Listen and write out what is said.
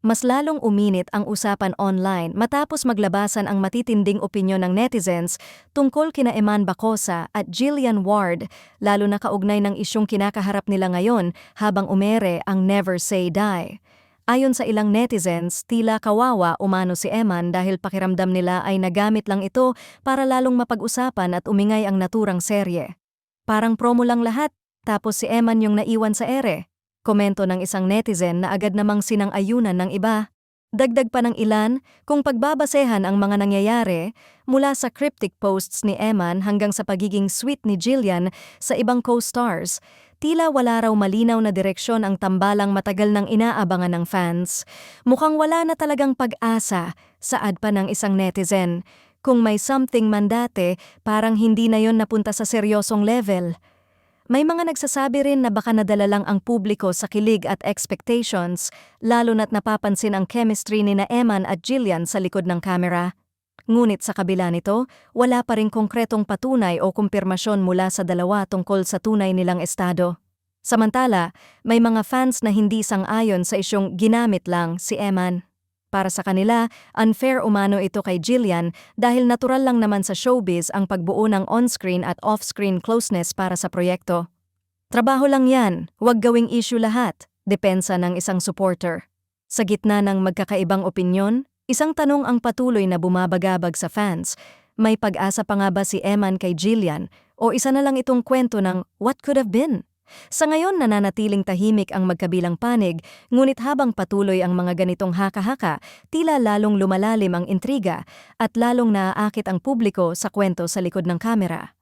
Mas lalong uminit ang usapan online matapos maglabasan ang matitinding opinyon ng netizens tungkol kina Eman Bacosa at Jillian Ward, lalo na kaugnay ng isyung kinakaharap nila ngayon habang umere ang Never Say Die. Ayon sa ilang netizens, tila kawawa umano si Eman dahil pakiramdam nila ay nagamit lang ito para lalong mapag-usapan at umingay ang naturang serye. Parang promo lang lahat, tapos si Eman yung naiwan sa ere. Komento ng isang netizen na agad namang sinang-ayunan ng iba. Dagdag pa ng ilan, kung pagbabasehan ang mga nangyayari, mula sa cryptic posts ni Eman hanggang sa pagiging sweet ni Jillian sa ibang co-stars, tila wala raw malinaw na direksyon ang tambalang matagal nang inaabangan ng fans. Mukhang wala na talagang pag-asa, saad pa ng isang netizen. Kung may something man dati, parang hindi na yon napunta sa seryosong level. May mga nagsasabi rin na baka nadala lang ang publiko sa kilig at expectations, lalo na't napapansin ang chemistry ni na Eman at Jillian sa likod ng kamera. Ngunit sa kabila nito, wala pa ring konkretong patunay o kumpirmasyon mula sa dalawa tungkol sa tunay nilang estado. Samantala, may mga fans na hindi sang-ayon sa isyong ginamit lang si Eman. Para sa kanila, unfair umano ito kay Jillian dahil natural lang naman sa showbiz ang pagbuo ng on-screen at off-screen closeness para sa proyekto. Trabaho lang yan, huwag gawing issue lahat, depensa ng isang supporter. Sa gitna ng magkakaibang opinyon, isang tanong ang patuloy na bumabagabag sa fans. May pag-asa pa nga ba si Eman kay Jillian o isa na lang itong kwento ng what could have been? Sa ngayon nananatiling tahimik ang magkabilang panig, ngunit habang patuloy ang mga ganitong haka-haka, tila lalong lumalalim ang intriga at lalong naaakit ang publiko sa kwento sa likod ng kamera.